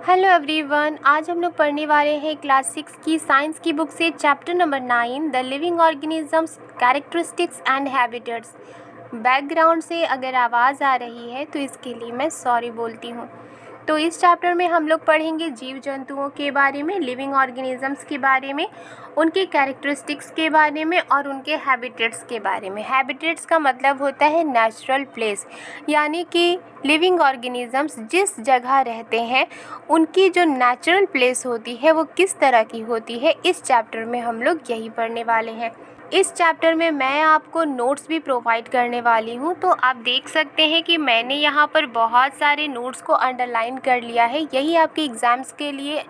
Hello everyone, आज हम लोग पढ़ने वाले हैं क्लास 6 की साइंस की बुक से chapter number 9 the living organisms characteristics and habitats. Background से अगर आवाज़ आ रही है तो इसके लिए मैं सॉरी बोलती हूँ। तो इस चैप्टर में हम लोग पढ़ेंगे जीव जंतुओं के बारे में, लिविंग ऑर्गेनिजम्स के बारे में, उनके कैरेक्टरिस्टिक्स के बारे में और उनके हैबिटेट्स के बारे में। हैबिटेट्स का मतलब होता है नेचुरल प्लेस, यानी कि लिविंग ऑर्गेनिजम्स जिस जगह रहते हैं उनकी जो नेचुरल प्लेस होती है वो किस तरह की होती है। इस चैप्टर में हम लोग यही पढ़ने वाले हैं। इस चैप्टर में मैं आपको नोट्स भी प्रोवाइड करने वाली हूँ, तो आप देख सकते हैं कि मैंने यहाँ पर बहुत सारे नोट्स को अंडरलाइन कर लिया है। यही आपके एग्ज़ाम्स के लिए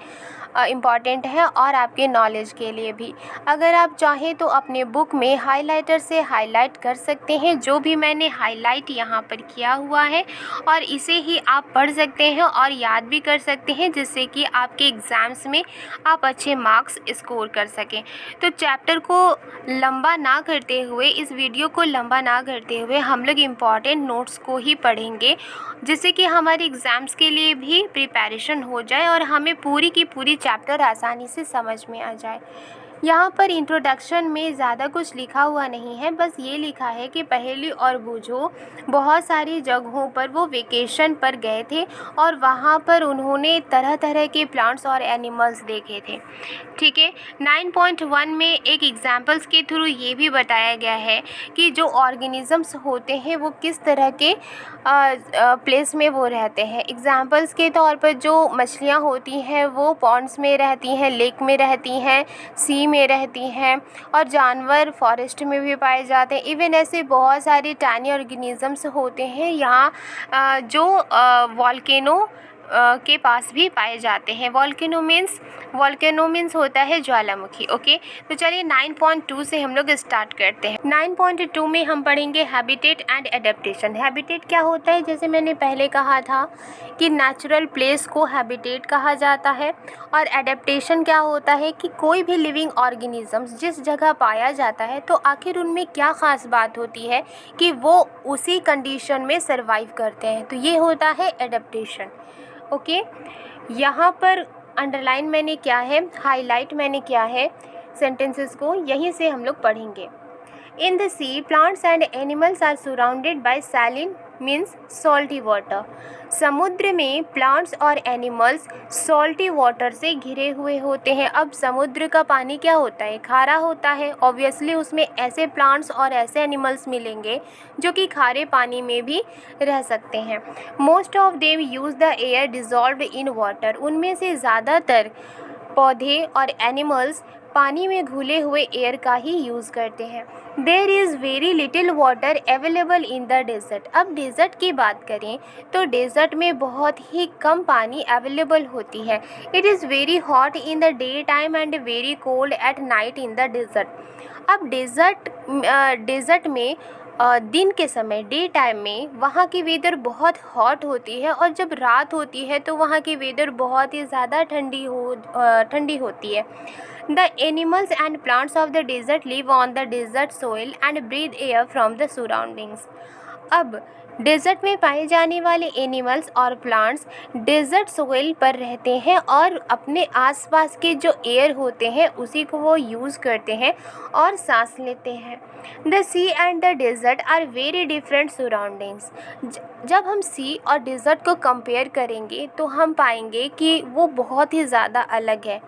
इम्पॉर्टेंट है और आपके नॉलेज के लिए भी। अगर आप चाहें तो अपने बुक में हाइलाइटर से हाईलाइट कर सकते हैं जो भी मैंने हाईलाइट यहाँ पर किया हुआ है, और इसे ही आप पढ़ सकते हैं और याद भी कर सकते हैं, जिससे कि आपके एग्ज़ाम्स में आप अच्छे मार्क्स स्कोर कर सकें। तो चैप्टर को लंबा ना करते हुए, इस वीडियो को लंबा ना करते हुए हम लोग इम्पॉर्टेंट नोट्स को ही पढ़ेंगे, जिससे कि हमारे एग्ज़ाम्स के लिए भी प्रिपरेशन हो जाए और हमें पूरी की पूरी चैप्टर आसानी से समझ में आ जाए। यहाँ पर इंट्रोडक्शन में ज़्यादा कुछ लिखा हुआ नहीं है, बस ये लिखा है कि पहेली और बूझो बहुत सारी जगहों पर वो वेकेशन पर गए थे और वहाँ पर उन्होंने तरह तरह के प्लांट्स और एनिमल्स देखे थे। ठीक है। 9.1 में एक एग्जाम्पल्स के थ्रू ये भी बताया गया है कि जो ऑर्गेनिजम्स होते हैं वो किस तरह के प्लेस में वो रहते हैं। एग्जाम्पल्स के तौर पर जो मछलियाँ होती हैं वो पॉन्ड्स में रहती हैं, लेक में रहती हैं, सी में रहती हैं, और जानवर फॉरेस्ट में भी पाए जाते हैं। इवन ऐसे बहुत सारे टाइनी ऑर्गेनिजम्स होते हैं यहाँ जो वॉल्केनो के पास भी पाए जाते हैं। वॉल्केनो मीन्स होता है ज्वालामुखी। ओके, तो चलिए 9.2 से हम लोग स्टार्ट करते हैं। 9.2 में हम पढ़ेंगे हैबिटेट एंड एडेप्टेशन। हैबिटेट क्या होता है, जैसे मैंने पहले कहा था कि नेचुरल प्लेस को हैबिटेट कहा जाता है, और एडेप्टेशन क्या होता है कि कोई भी लिविंग ऑर्गेनिजम्स जिस जगह पाया जाता है तो आखिर उनमें क्या ख़ास बात होती है कि वो उसी कंडीशन में सर्वाइव करते हैं, तो ये होता है एडेप्टेशन। ओके, यहाँ पर अंडरलाइन मैंने क्या है, हाईलाइट मैंने क्या है सेंटेंसेस को, यहीं से हम लोग पढ़ेंगे। In the sea plants and animals are surrounded by saline means salty water. समुद्र में प्लांट्स और एनिमल्स सॉल्टी वाटर से घिरे हुए होते हैं। अब समुद्र का पानी क्या होता है, खारा होता है। ऑब्वियसली उसमें ऐसे प्लांट्स और ऐसे एनिमल्स मिलेंगे जो कि खारे पानी में भी रह सकते हैं। Most of them use the air dissolved in water. उनमें से ज़्यादातर पौधे और एनिमल्स पानी में घुले हुए एयर का ही यूज़ करते हैं। There is very little water available in the desert. अब डेजर्ट की बात करें तो डेजर्ट में बहुत ही कम पानी अवेलेबल होती है। It is very hot in the day time and very cold at night in the desert. अब डेजर्ट में दिन के समय, डे टाइम में वहाँ की वेदर बहुत हॉट होती है, और जब रात होती है तो वहाँ की वेदर बहुत ही ज़्यादा ठंडी होती है। The animals and plants of the desert live on the desert soil and breathe air from the surroundings. अब डेजर्ट में पाए जाने वाले एनिमल्स और प्लांट्स डेजर्ट सोइल पर रहते हैं और अपने आसपास के जो एयर होते हैं उसी को वो यूज़ करते हैं और सांस लेते हैं। The sea and the desert are very different surroundings. जब हम सी और डेजर्ट को कंपेयर करेंगे तो हम पाएंगे कि वो बहुत ही ज़्यादा अलग है।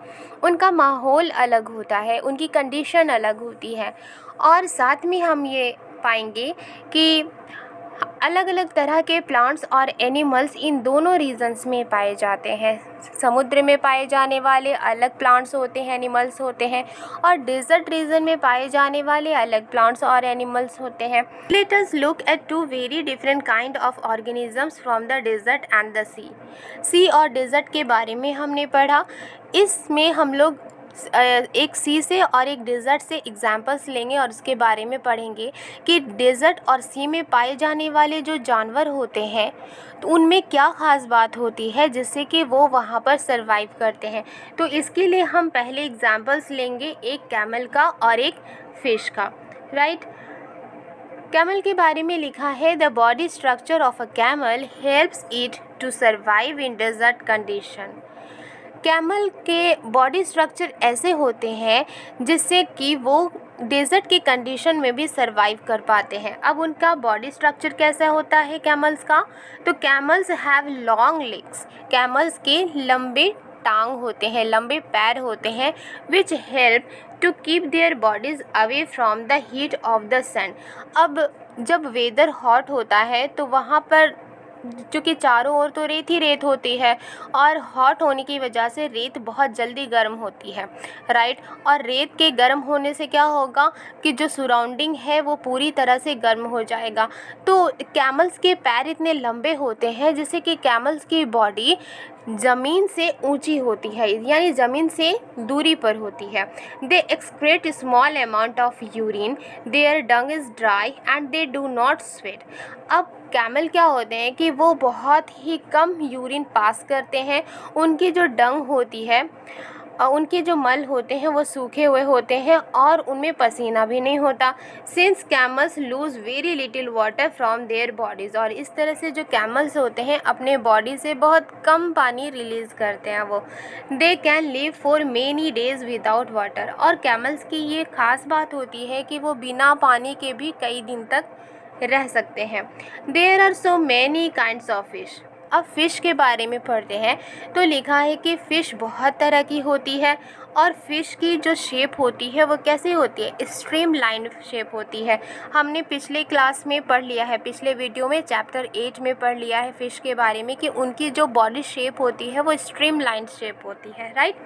उनका माहौल अलग होता है, उनकी कंडीशन अलग होती है, और साथ में हम ये पाएंगे कि अलग अलग तरह के प्लांट्स और एनिमल्स इन दोनों रीजन्स में पाए जाते हैं। समुद्र में पाए जाने वाले अलग प्लांट्स होते हैं, एनिमल्स होते हैं, और डेजर्ट रीजन में पाए जाने वाले अलग प्लांट्स और एनिमल्स होते हैं। Let us look at two very different kind of organisms from the desert and the sea. Sea और डेजर्ट के बारे में हमने पढ़ा। इसमें हम लोग एक सी से और एक डेजर्ट से एग्जाम्पल्स लेंगे और उसके बारे में पढ़ेंगे कि डेजर्ट और सी में पाए जाने वाले जो जानवर होते हैं तो उनमें क्या ख़ास बात होती है जिससे कि वो वहाँ पर सरवाइव करते हैं। तो इसके लिए हम पहले एग्जाम्पल्स लेंगे, एक कैमल का और एक फ़िश का। राइट, कैमल के बारे में लिखा है, the body structure of a camel helps it to survive in desert condition. Camel के बॉडी स्ट्रक्चर ऐसे होते हैं जिससे कि वो डेजर्ट की कंडीशन में भी सरवाइव कर पाते हैं। अब उनका बॉडी स्ट्रक्चर कैसा होता है कैमल्स का? तो camels have long legs, camels के लंबे टांग होते हैं, लंबे पैर होते हैं, which help to keep their bodies away from the heat of the sun. अब जब वेदर हॉट होता है तो वहाँ पर क्योंकि चारों ओर तो रेत ही रेत होती है और हॉट होने की वजह से रेत बहुत जल्दी गर्म होती है, राइट। और रेत के गर्म होने से क्या होगा कि जो सराउंडिंग है वो पूरी तरह से गर्म हो जाएगा। तो कैमल्स के पैर इतने लंबे होते हैं जिससे कि कैमल्स की बॉडी ज़मीन से ऊंची होती है, यानी ज़मीन से दूरी पर होती है। They excrete small amount of urine, their dung is dry and they do not sweat. अब कैमल क्या होते हैं कि वो बहुत ही कम यूरिन पास करते हैं, उनकी जो डंग होती है उनके जो मल होते हैं वो सूखे हुए होते हैं और उनमें पसीना भी नहीं होता। Since camels lose very little water from their bodies, और इस तरह से जो कैमल्स होते हैं अपने बॉडी से बहुत कम पानी रिलीज़ करते हैं वो। They can live for many days without water, और कैमल्स की ये ख़ास बात होती है कि वो बिना पानी के भी कई दिन तक रह सकते हैं। There are so many kinds of fish. अब फ़िश के बारे में पढ़ते हैं तो लिखा है कि फ़िश बहुत तरह की होती है और फ़िश की जो शेप होती है वो कैसी होती है? स्ट्रीम लाइन शेप होती है। हमने पिछले क्लास में पढ़ लिया है, पिछले वीडियो में चैप्टर 8 में पढ़ लिया है फ़िश के बारे में कि उनकी जो बॉडी शेप होती है वो स्ट्रीम लाइन शेप होती है, राइट।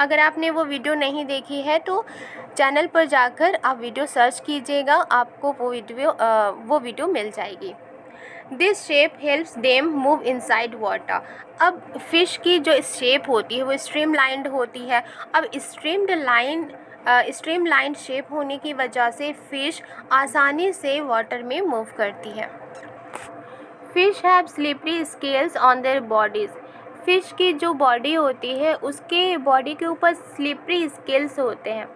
अगर आपने वो वीडियो नहीं देखी है तो चैनल पर जाकर आप वीडियो सर्च कीजिएगा, आपको वो वीडियो मिल जाएगी। This shape helps them move inside water. अब फिश की जो शेप होती है वो स्ट्रीम लाइंड होती है। अब स्ट्रीम लाइन शेप होने की वजह से फ़िश आसानी से वाटर में मूव करती है। Fish have slippery scales on their bodies. Fish की जो बॉडी होती है उसके बॉडी के ऊपर स्लिपरी स्केल्स होते हैं,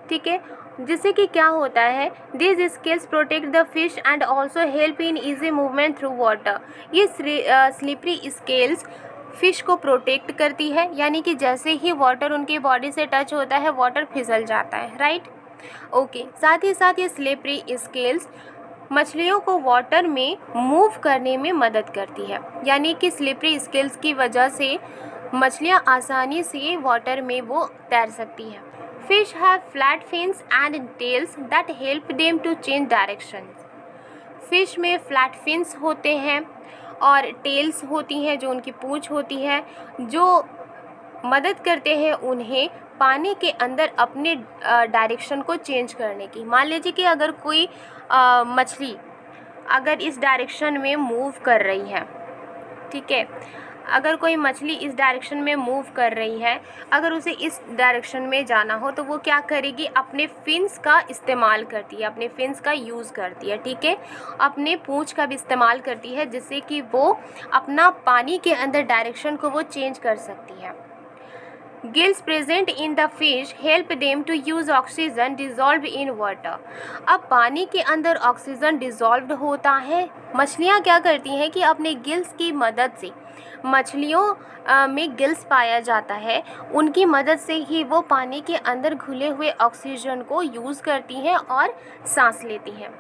ठीक है। जिससे कि क्या होता है, this scales protect the fish and also help in easy movement through water. ये स्लिपरी स्केल्स फ़िश को प्रोटेक्ट करती है, यानी कि जैसे ही वाटर उनकी बॉडी से टच होता है वाटर फिसल जाता है, राइट। ओके, साथ ही साथ ये स्लिपरी स्केल्स मछलियों को वाटर में मूव करने में मदद करती है, यानी कि स्लिपरी स्केल्स की वजह से मछलियाँ आसानी से वाटर में वो तैर सकती हैं। Fish have flat fins and tails that help them to change directions. Fish में flat fins होते हैं और tails होती हैं जो उनकी पूँछ होती है, जो मदद करते हैं उन्हें पानी के अंदर अपने डायरेक्शन को चेंज करने की। मान लीजिए कि अगर कोई मछली अगर इस डायरेक्शन में मूव कर रही है, ठीक है, अगर कोई मछली इस डायरेक्शन में मूव कर रही है, अगर उसे इस डायरेक्शन में जाना हो तो वो क्या करेगी? अपने फिन्स का इस्तेमाल करती है, अपने फिन्स का यूज़ करती है, ठीक है, अपने पूँछ का भी इस्तेमाल करती है जिससे कि वो अपना पानी के अंदर डायरेक्शन को वो चेंज कर सकती है। Gills present in the fish help them to use oxygen dissolve in water. अब पानी के अंदर ऑक्सीजन डिज़ोल्व होता है, मछलियाँ क्या करती हैं कि अपने गिल्स की मदद से, मछलियों में गिल्स पाया जाता है, उनकी मदद से ही वो पानी के अंदर घुले हुए ऑक्सीजन को यूज़ करती हैं और सांस लेती हैं।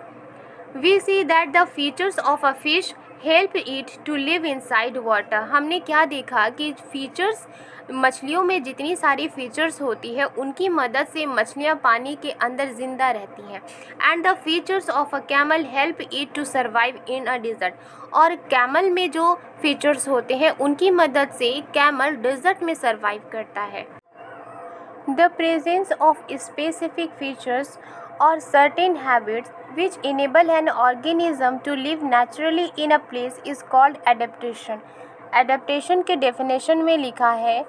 We see that the features of a fish help it to live inside water. हमने क्या देखा कि फीचर्स, मछलियों में जितनी सारी फीचर्स होती है उनकी मदद से मछलियाँ पानी के अंदर ज़िंदा रहती हैं। And the features of a camel help it to survive in a desert. और कैमल में जो फीचर्स होते हैं उनकी मदद से कैमल डिज़र्ट में सर्वाइव करता है। The presence of specific features और certain habits which enable an organism to live naturally in a place is called adaptation. Adaptation के definition में लिखा है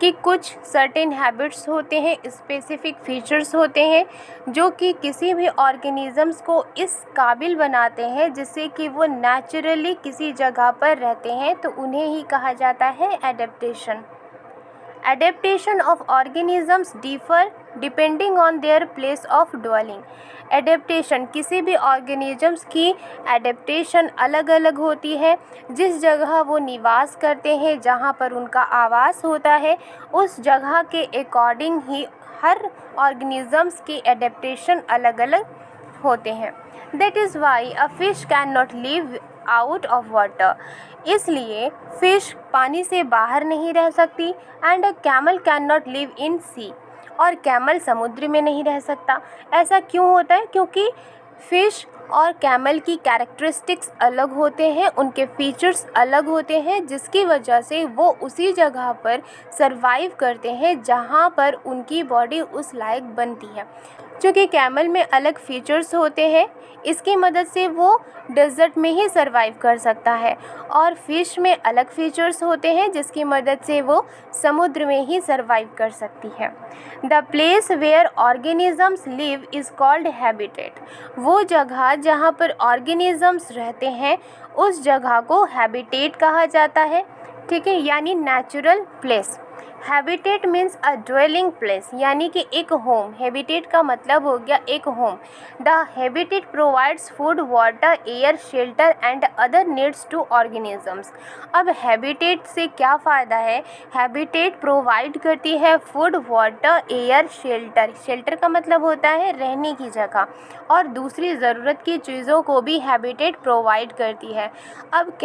कि कुछ सर्टेन हैबिट्स होते हैं, स्पेसिफिक फीचर्स होते हैं जो कि किसी भी ऑर्गेनिज़म्स को इस काबिल बनाते हैं जिससे कि वो नेचुरली किसी जगह पर रहते हैं, तो उन्हें ही कहा जाता है adaptation. Adaptation of organisms differ depending on their place of dwelling. Adaptation, किसी भी ऑर्गेनिजम्स की एडेप्टेशन अलग अलग होती है। जिस जगह वो निवास करते हैं, जहाँ पर उनका आवास होता है, उस जगह के अकॉर्डिंग ही हर ऑर्गेनिजम्स की एडेप्टेशन अलग अलग होते हैं। That is why a fish can not live out of water. इसलिए फिश पानी से बाहर नहीं रह सकती। And a camel can not live in sea. और कैमल समुद्र में नहीं रह सकता। ऐसा क्यों होता है? क्योंकि फिश और कैमल की कैरेक्टरिस्टिक्स अलग होते हैं, उनके फीचर्स अलग होते हैं, जिसकी वजह से वो उसी जगह पर सरवाइव करते हैं जहाँ पर उनकी बॉडी उस लायक बनती है। क्योंकि कैमल में अलग फीचर्स होते हैं, इसकी मदद से वो डेजर्ट में ही सरवाइव कर सकता है। और फिश में अलग फीचर्स होते हैं, जिसकी मदद से वो समुद्र में ही सरवाइव कर सकती है। The place where organisms live is called habitat. वो जगह जहाँ पर ऑर्गेनिजम्स रहते हैं, उस जगह को हैबिटेट कहा जाता है। ठीक है, यानी नेचुरल प्लेस। हैबिटेट मीन्स अ ड्वेलिंग प्लेस, यानी कि एक होम। हैबिटेट का मतलब हो गया एक home. The habitat provides food, water, air, shelter and other needs to organisms. अब हैबिटेट से क्या फ़ायदा है? हैबिटेट प्रोवाइड करती है food, water, air, shelter. Shelter का मतलब होता है रहने की जगह, और दूसरी ज़रूरत की चीज़ों को भी हैबिटेट प्रोवाइड करती है। अब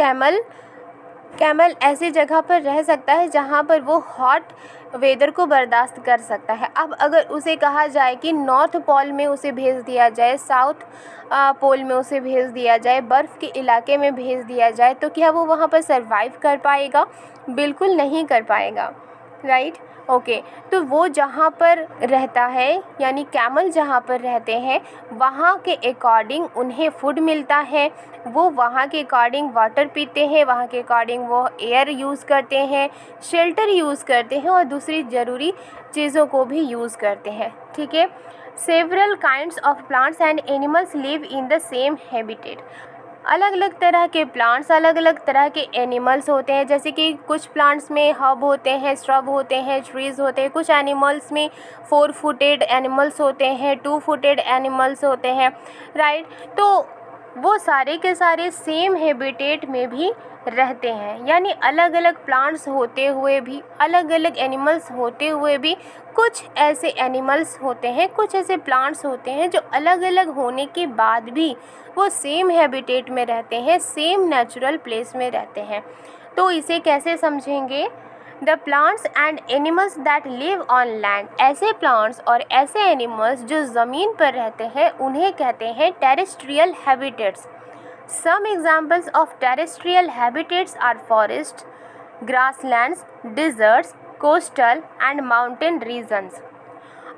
कैमल ऐसी जगह पर रह सकता है जहाँ पर वो हॉट वेदर को बर्दाश्त कर सकता है। अब अगर उसे कहा जाए कि नॉर्थ पोल में उसे भेज दिया जाए, साउथ पोल में उसे भेज दिया जाए, बर्फ़ के इलाके में भेज दिया जाए, तो क्या वो वहाँ पर सरवाइव कर पाएगा? बिल्कुल नहीं कर पाएगा, राइट। ओके, तो वो जहाँ पर रहता है, यानी कैमल जहाँ पर रहते हैं, वहाँ के अकॉर्डिंग उन्हें फूड मिलता है। वो वहाँ के अकॉर्डिंग वाटर पीते हैं, वहाँ के अकॉर्डिंग वो एयर यूज़ करते हैं, शेल्टर यूज़ करते हैं, और दूसरी ज़रूरी चीज़ों को भी यूज़ करते हैं। ठीक है। Several kinds of plants and animals live in the same habitat. अलग अलग तरह के प्लांट्स, अलग अलग तरह के एनिमल्स होते हैं। जैसे कि कुछ प्लांट्स में हर्ब होते हैं, श्रब होते हैं, ट्रीज़ होते हैं। कुछ एनिमल्स में 4 फुटेड एनिमल्स होते हैं, 2 फुटेड एनिमल्स होते हैं, राइट। तो वो सारे के सारे सेम हैबिटेट में भी रहते हैं। यानी अलग अलग प्लांट्स होते हुए भी, अलग अलग एनिमल्स होते हुए भी, कुछ ऐसे एनिमल्स होते हैं, कुछ ऐसे प्लांट्स होते हैं जो अलग अलग होने के बाद भी वो सेम हैबिटेट में रहते हैं, सेम नेचुरल प्लेस में रहते हैं। तो इसे कैसे समझेंगे? The plants and animals that live on land. ऐसे प्लांट्स और ऐसे एनिमल्स जो ज़मीन पर रहते हैं, उन्हें कहते हैं terrestrial habitats. Some examples of terrestrial habitats are forest, grasslands, deserts, coastal and mountain regions.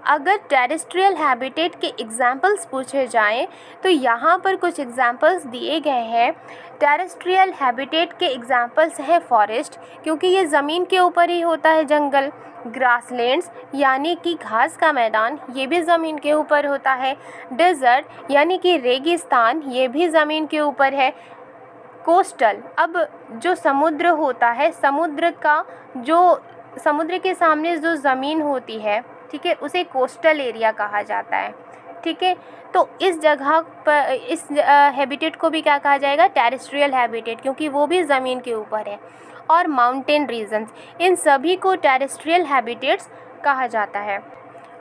अगर टेरेस्ट्रियल हैबिटेट के एग्जाम्पल्स पूछे जाएं, तो यहाँ पर कुछ एग्जाम्पल्स दिए गए हैं। टेरेस्ट्रियल हैबिटेट के एग्जाम्पल्स हैं फॉरेस्ट, क्योंकि ये ज़मीन के ऊपर ही होता है, जंगल। ग्रासलैंड्स यानी कि घास का मैदान, ये भी ज़मीन के ऊपर होता है। डेजर्ट यानी कि रेगिस्तान, ये भी ज़मीन के ऊपर है। कोस्टल, अब जो समुद्र होता है, समुद्र के सामने जो ज़मीन होती है, ठीक है, उसे कोस्टल एरिया कहा जाता है। ठीक है, तो इस जगह पर, इस हैबिटेट को भी क्या कहा जाएगा? टेरेस्ट्रियल हैबिटेट, क्योंकि वो भी ज़मीन के ऊपर है। और माउंटेन रीजन्स, इन सभी को टेरेस्ट्रियल हैबिटेट्स कहा जाता है।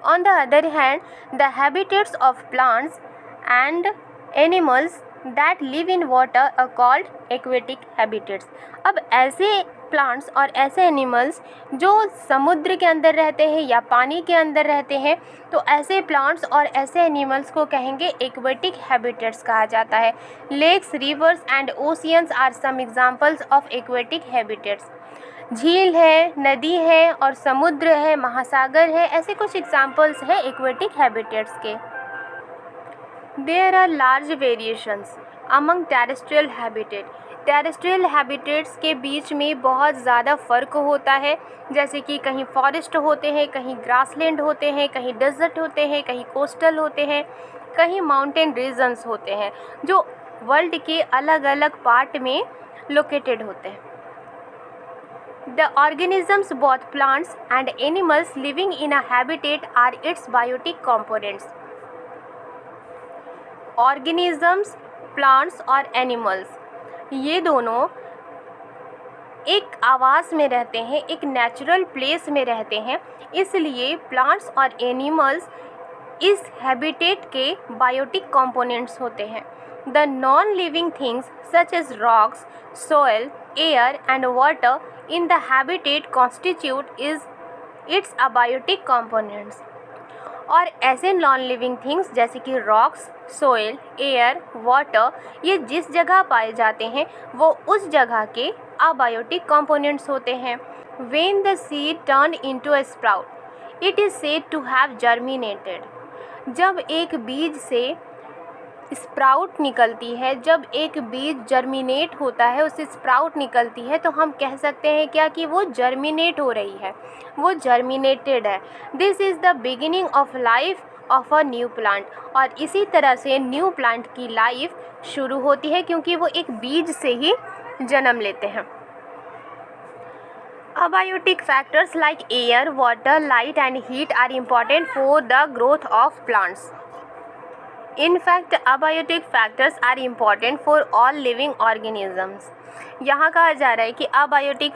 On the other hand, the habitats of plants and animals that live in water are called aquatic habitats. अब ऐसे प्लांट्स और ऐसे एनिमल्स जो समुद्र के अंदर रहते हैं या पानी के अंदर रहते हैं, तो ऐसे प्लांट्स और ऐसे एनिमल्स को कहेंगे एक्वेटिक हैबिटेट्स कहा जाता है। Lakes, rivers and oceans are some examples of aquatic habitats. झील है, नदी है और समुद्र है, महासागर है, ऐसे कुछ एग्जांपल्स हैं एक्वेटिक हैबिटेट्स के। There are large variations among terrestrial habitat. Terrestrial habitats के बीच में बहुत ज़्यादा फ़र्क होता है। जैसे कि कहीं फॉरेस्ट होते हैं, कहीं ग्रासलैंड होते हैं, कहीं डेजर्ट होते हैं, कहीं कोस्टल होते हैं, कहीं माउंटेन रीजन्स होते हैं, जो वर्ल्ड के अलग अलग पार्ट में लोकेटेड होते हैं। The organisms, both plants and animals living in a habitat, are its biotic components. Organisms, plants और animals, ये दोनों एक आवास में रहते हैं, एक नेचुरल प्लेस में रहते हैं, इसलिए प्लांट्स और एनिमल्स इस हैबिटेट के बायोटिक कंपोनेंट्स होते हैं. The non living things such as rocks, soil, air and water in the habitat constitute is its abiotic components. और ऐसे नॉन लिविंग थिंग्स जैसे कि रॉक्स, सोयल, एयर, वाटर, ये जिस जगह पाए जाते हैं वो उस जगह के अबायोटिक कंपोनेंट्स होते हैं. When the seed turned into a sprout, it is said to have germinated. जब एक बीज से स्प्राउट निकलती है, जब एक बीज जर्मिनेट होता है, उससे स्प्राउट निकलती है, तो हम कह सकते हैं क्या कि वो जर्मिनेट हो रही है, वो जर्मिनेटेड है. This is the beginning of life of a new plant. और इसी तरह से न्यू प्लांट की लाइफ शुरू होती है क्योंकि वो एक बीज से ही जन्म लेते हैं. Abiotic factors like air, water, light and heat are important for the growth of plants. In fact, abiotic factors are important for all living organisms. यहाँ कहा जा रहा है कि अबायोटिक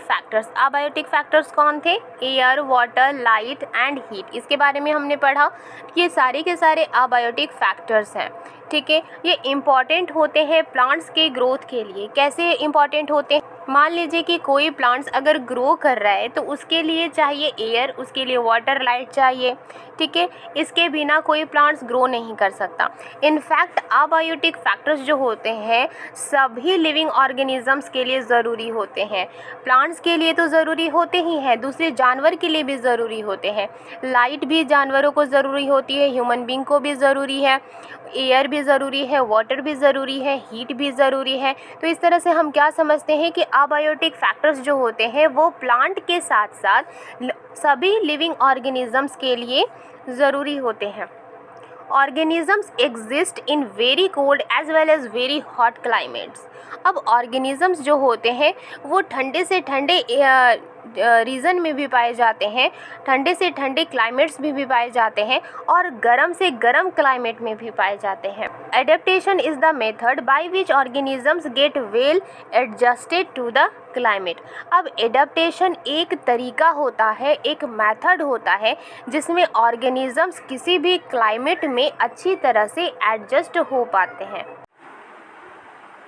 फैक्टर्स कौन थे? Air, water, light and heat. इसके बारे में हमने पढ़ा कि ये सारे के सारे अबायोटिक फैक्टर्स हैं. ठीक है, ये इम्पॉर्टेंट होते हैं प्लांट्स के ग्रोथ के लिए. कैसे इम्पॉर्टेंट होते हैं? मान लीजिए कि कोई प्लांट्स अगर ग्रो कर रहा है तो उसके लिए चाहिए एयर, उसके लिए वाटर, लाइट चाहिए. ठीक है, इसके बिना कोई प्लांट्स ग्रो नहीं कर सकता. इनफैक्ट अबायोटिक फैक्टर्स जो होते हैं सभी लिविंग ऑर्गेनिजम्स के लिए ज़रूरी होते हैं. प्लांट्स के लिए तो ज़रूरी होते ही हैं, दूसरे जानवर के लिए भी ज़रूरी होते हैं. लाइट भी जानवरों को ज़रूरी होती है, ह्यूमन बींग को भी ज़रूरी है. एयर भी ज़रूरी है, वाटर भी ज़रूरी है, हीट भी ज़रूरी है. तो इस तरह से हम क्या समझते हैं कि अबायोटिक फैक्टर्स जो होते हैं वो प्लांट के साथ साथ सभी लिविंग ऑर्गेनिजम्स के लिए ज़रूरी होते हैं. Organisms exist in very cold as well as very hot climates. अब ऑर्गेनिजम्स जो होते हैं वो ठंडे से ठंडे रीजन में भी पाए जाते हैं, ठंडे से ठंडे क्लाइमेट्स में भी पाए जाते हैं और गर्म से गर्म क्लाइमेट में भी पाए जाते हैं. Adaptation is the method by which organisms get well adjusted to the climate. अब एडेप्टेशन एक तरीका होता है, एक मेथड होता है जिसमें ऑर्गेनिजम्स किसी भी क्लाइमेट में अच्छी तरह से एडजस्ट हो पाते हैं.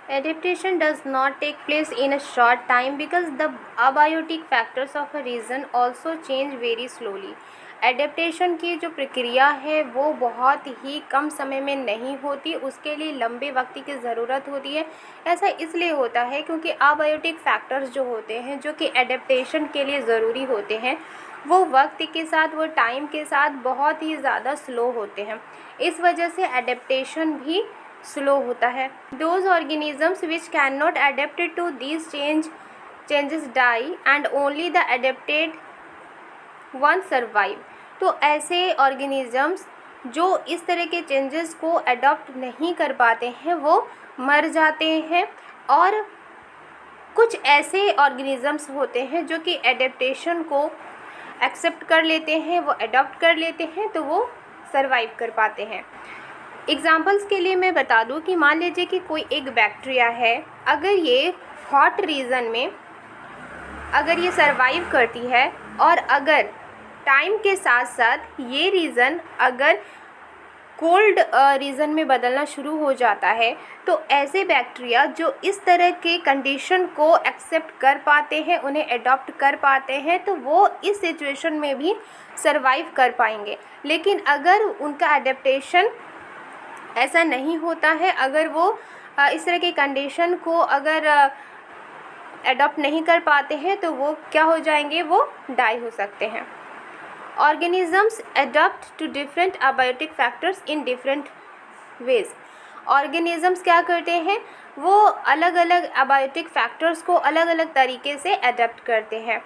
Adaptation does not take place in a short time because the abiotic factors of a region also change very slowly. Adaptation की जो प्रक्रिया है वो बहुत ही कम समय में नहीं होती, उसके लिए लंबे वक्त की ज़रूरत होती है. ऐसा इसलिए होता है क्योंकि अबायोटिक फैक्टर्स जो होते हैं जो कि एडेप्टेशन के लिए ज़रूरी होते हैं वो वक्त के साथ, वो टाइम के साथ बहुत ही ज़्यादा स्लो होते हैं. इस वजह से एडेप्टेशन भी स्लो होता है. Those organisms which cannot adapt to these changes die and only the adapted ones survive. तो ऐसे ऑर्गेनिजम्स जो इस तरह के चेंजेस को अडॉप्ट नहीं कर पाते हैं वो मर जाते हैं और कुछ ऐसे ऑर्गेनिजम्स होते हैं जो कि एडेप्टेशन को एक्सेप्ट कर लेते हैं, वो अडॉप्ट कर लेते हैं तो वो सर्वाइव कर पाते हैं. एग्ज़ाम्पल्स के लिए मैं बता दूं कि मान लीजिए कि कोई एक बैक्टीरिया है, अगर ये हॉट रीजन में अगर ये सर्वाइव करती है और अगर टाइम के साथ साथ ये रीज़न अगर कोल्ड रीजन में बदलना शुरू हो जाता है तो ऐसे बैक्टीरिया जो इस तरह के कंडीशन को एक्सेप्ट कर पाते हैं, उन्हें अडॉप्ट कर पाते हैं, तो वो इस सिचुएशन में भी सर्वाइव कर पाएंगे. लेकिन अगर उनका एडेप्टेशन ऐसा नहीं होता है, अगर वो इस तरह के कंडीशन को अगर अडॉप्ट नहीं कर पाते हैं तो वो क्या हो जाएंगे, वो डाई हो सकते हैं. Organisms adopt to different abiotic factors in different ways. Organisms क्या करते हैं, वो अलग अलग अबायोटिक फैक्टर्स को अलग अलग तरीके से अडॉप्ट करते हैं.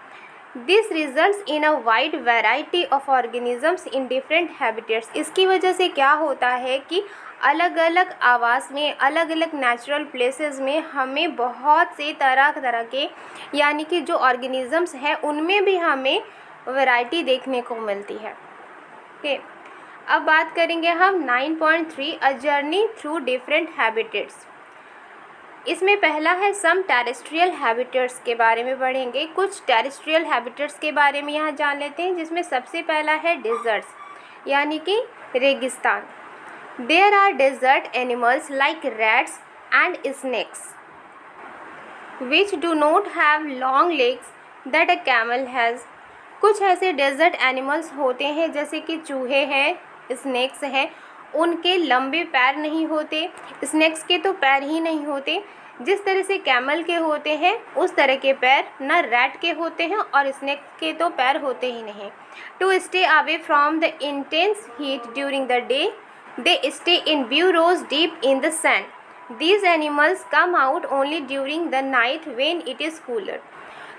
This results in a wide variety of organisms in different habitats. इसकी वजह से क्या होता है कि अलग अलग आवास में, अलग अलग नेचुरल प्लेसेस में हमें बहुत से तरह तरह के यानी कि जो ऑर्गेनिजम्स हैं उनमें भी हमें वैरायटी देखने को मिलती है। ओके, अब बात करेंगे हम 9.3 a journey through different habitats. इसमें पहला है सम टेरेस्ट्रियल हैबिटेट्स के बारे में पढ़ेंगे। कुछ टेरेस्ट्रियल हैबिटेट्स के बारे में यहाँ जान लेते हैं, जिसमें सबसे पहला है डेजर्ट्स यानी कि रेगिस्तान। There are desert animals like rats and snakes which do not have long legs that a camel has. कुछ ऐसे डेजर्ट एनिमल्स होते हैं जैसे कि चूहे हैं, स्नेक्स हैं, उनके लंबे पैर नहीं होते, स्नेक्स के तो पैर ही नहीं होते। जिस तरह से कैमल के होते हैं उस तरह के पैर न रैट के होते हैं और स्नेक के तो पैर होते ही नहीं। To stay away from the intense heat during the day they stay in burrows deep in the sand. These animals come out only during the night when it is cooler.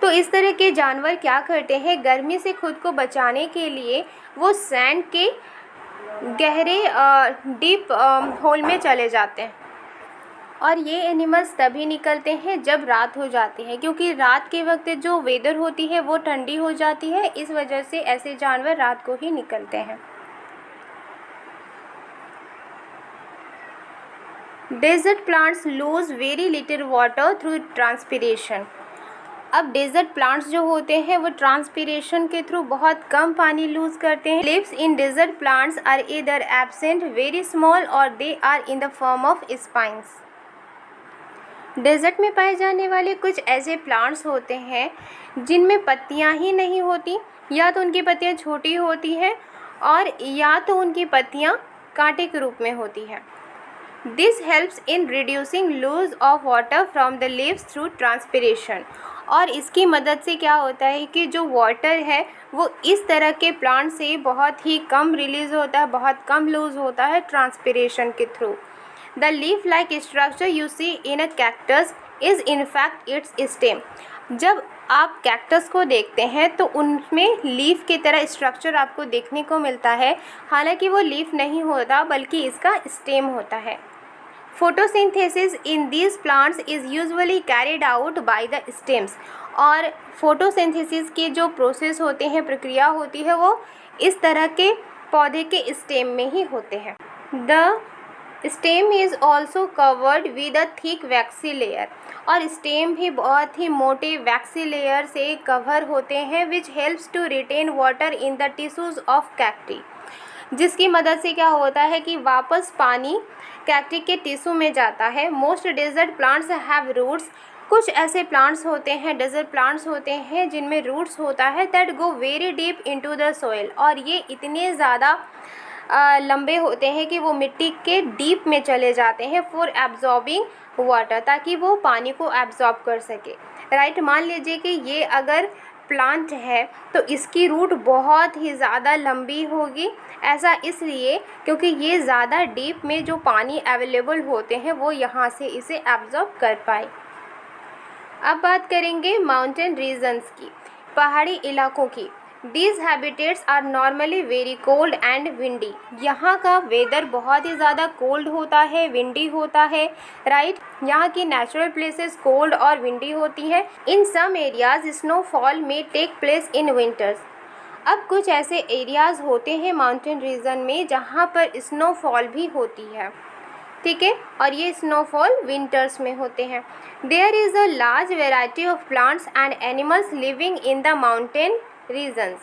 तो इस तरह के जानवर क्या करते हैं, गर्मी से खुद को बचाने के लिए वो सैंड के गहरे डीप होल में चले जाते हैं। और ये एनिमल्स तभी निकलते हैं जब रात हो जाती है, क्योंकि रात के वक्त जो वेदर होती है वो ठंडी हो जाती है। इस वजह से ऐसे जानवर रात को ही निकलते हैं। Desert plants lose very little water through transpiration. अब डेजर्ट प्लांट्स जो होते हैं वो ट्रांसपिरेशन के थ्रू बहुत कम पानी लूज करते हैं। Leaves in desert plants are either absent, very small और they are in the form of spines. Desert में पाए जाने वाले कुछ ऐसे प्लांट्स होते हैं जिनमें पत्तियां ही नहीं होती, या तो उनकी पत्तियां छोटी होती हैं और या तो उनकी पत्तियां कांटे के रूप में होती हैं। This helps in reducing lose of water from the leaves through transpiration. और इसकी मदद से क्या होता है कि जो वाटर है वो इस तरह के प्लांट से बहुत ही कम रिलीज़ होता है, बहुत कम लूज होता है ट्रांसपिरेशन के through. The leaf like structure you see in a cactus is in fact its stem. जब आप कैक्टस को देखते हैं तो उनमें लीफ की तरह स्ट्रक्चर आपको देखने को मिलता है, हालांकि वो लीफ नहीं होता बल्कि इसका स्टेम होता है। Photosynthesis in these plants is usually carried out by the stems. और फोटोसिंथेसिस के जो प्रोसेस होते हैं, प्रक्रिया होती है, वो इस तरह के पौधे के स्टेम में ही होते हैं। The stem is also covered with a thick waxy layer. और स्टेम भी बहुत ही मोटे वैक्सी लेयर से कवर होते हैं, which helps to retain water in the tissues of cacti. जिसकी मदद से क्या होता है कि वापस पानी कैक्टी के टिश्यू में जाता है। Most desert plants have roots. कुछ ऐसे प्लांट्स होते हैं, डेजर्ट प्लांट्स होते हैं जिनमें रूट्स होता है that go very deep into the soil. और ये इतने ज़्यादा लंबे होते हैं कि वो मिट्टी के डीप में चले जाते हैं फॉर एब्जॉर्बिंग वाटर, ताकि वो पानी को एब्जॉर्ब कर सके। राइट, मान लीजिए कि ये अगर प्लांट है तो इसकी रूट बहुत ही ज़्यादा लंबी होगी। ऐसा इसलिए क्योंकि ये ज़्यादा डीप में जो पानी अवेलेबल होते हैं वो यहाँ से इसे एब्जॉर्ब कर पाए। अब बात करेंगे माउंटेन रीजन्स की, पहाड़ी इलाकों की। These habitats are normally very cold and windy. यहाँ का वेदर बहुत ही ज़्यादा कोल्ड होता है, विंडी होता है। राइट, यहाँ की नेचुरल प्लेसेस कोल्ड और विंडी होती है। इन सम एरियाज स्नोफॉल में टेक प्लेस इन विंटर्स। अब कुछ ऐसे एरियाज़ होते हैं माउंटेन रीजन में जहाँ पर स्नोफॉल भी होती है, ठीक है, और ये स्नोफॉल विंटर्स में होते हैं। There is a large variety of plants and animals living in the mountain regions.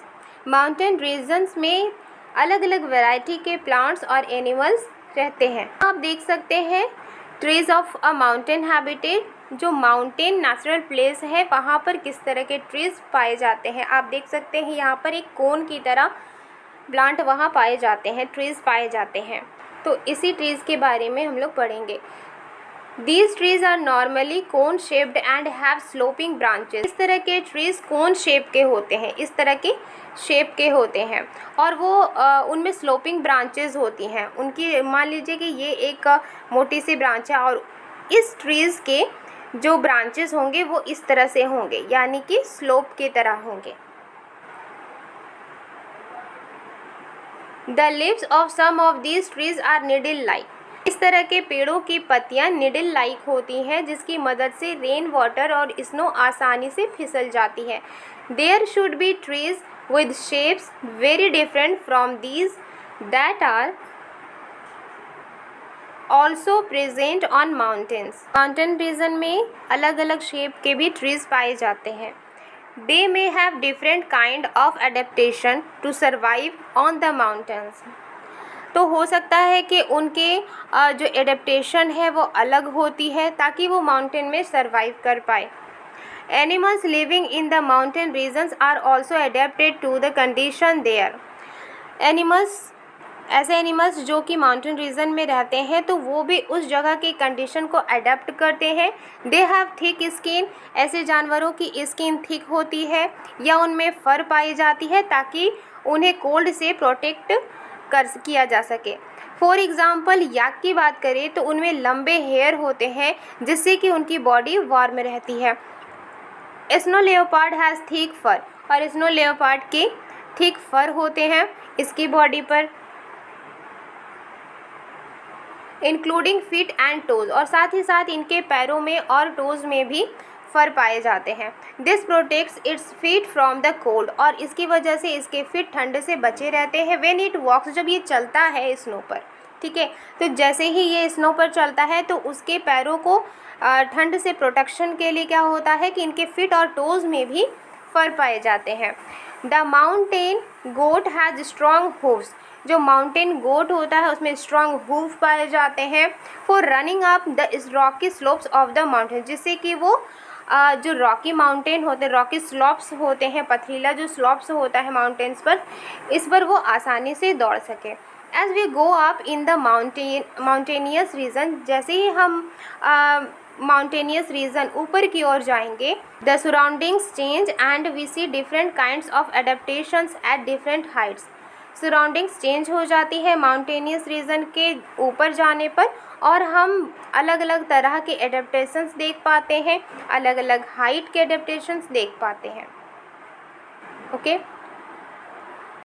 Mountain regions में अलग अलग वैरायटी के प्लांट्स और एनिमल्स रहते हैं। आप देख सकते हैं trees of a mountain habitat, जो माउंटेन नेचुरल प्लेस है वहाँ पर किस तरह के ट्रीज पाए जाते हैं। आप देख सकते हैं यहाँ पर एक कोन की तरह प्लांट वहाँ पाए जाते हैं, ट्रीज पाए जाते हैं। तो इसी ट्रीज के बारे में हम लोग पढ़ेंगे। These trees are normally cone shaped and have sloping branches. इस तरह के ट्रीज कोन शेप के होते हैं, इस तरह के शेप के होते हैं और वो उनमें स्लोपिंग ब्रांचेस होती हैं उनकी। मान लीजिए कि ये एक मोटी सी ब्रांच है और इस ट्रीज़ के जो ब्रांचेस होंगे वो इस तरह से होंगे, यानी कि स्लोप की तरह होंगे। The leaves of some of these trees are needle like. इस तरह के पेड़ों की पत्तियां निडल लाइक होती हैं, जिसकी मदद से रेन वाटर और स्नो आसानी से फिसल जाती है। There should be trees with shapes very different from these that are also present on mountains. Mountain region में अलग अलग शेप के भी ट्रीज पाए जाते हैं। They may have different kind of adaptation to survive on the mountains. तो हो सकता है कि उनके जो एडेप्टेशन है वो अलग होती है ताकि वो माउंटेन में सर्वाइव कर पाए। Animals living in the mountain regions are also adapted to the condition there. ऐसे एनिमल्स जो कि माउंटेन रीजन में रहते हैं तो वो भी उस जगह की कंडीशन को अडेप्ट करते हैं। They have thick skin. ऐसे जानवरों की स्किन थिक होती है या उनमें फर पाई जाती है ताकि उन्हें कोल्ड से प्रोटेक्ट किया जा सके। फॉर एग्ज़ाम्पल याक की बात करें तो उनमें लंबे हेयर होते हैं जिससे कि उनकी बॉडी वार्म रहती है। Snow leopard has thick fur. और स्नो लेओपार्ड के थिक फर होते हैं इसकी बॉडी पर, इंक्लूडिंग फीट एंड टोज। और साथ ही साथ इनके पैरों में और टोज में भी फर पाए जाते हैं। This protects its feet from the cold. और इसकी वजह से इसके फीट ठंड से बचे रहते हैं। व्हेन इट वॉक्स, जब ये चलता है स्नो पर, ठीक है, तो जैसे ही ये स्नो पर चलता है तो उसके पैरों को ठंड से प्रोटेक्शन के लिए क्या होता है कि इनके फीट और टोज में भी फर पाए जाते हैं। The mountain goat has strong hooves. जो माउंटेन गोट होता है उसमें स्ट्रॉन्ग हूव पाए जाते हैं for running up the rocky slopes of the mountain, जिससे कि वो जो रॉकी माउंटेन होते हैं, रॉकी स्लोप्स होते हैं, पथरीला जो स्लोप्स होता है माउंटेन्स पर, इस पर वो आसानी से दौड़ सके। As we go up in the mountainous region, जैसे ही हम माउंटेनियस रीजन ऊपर की ओर जाएंगे, the surroundings change and we see different kinds of adaptations at different heights. Surroundings change हो जाती है माउंटेनियस रीजन के ऊपर जाने पर और हम अलग अलग तरह के एडेप्टेशंस देख पाते हैं, अलग अलग हाइट के एडेप्टेशंस देख पाते हैं। ओके।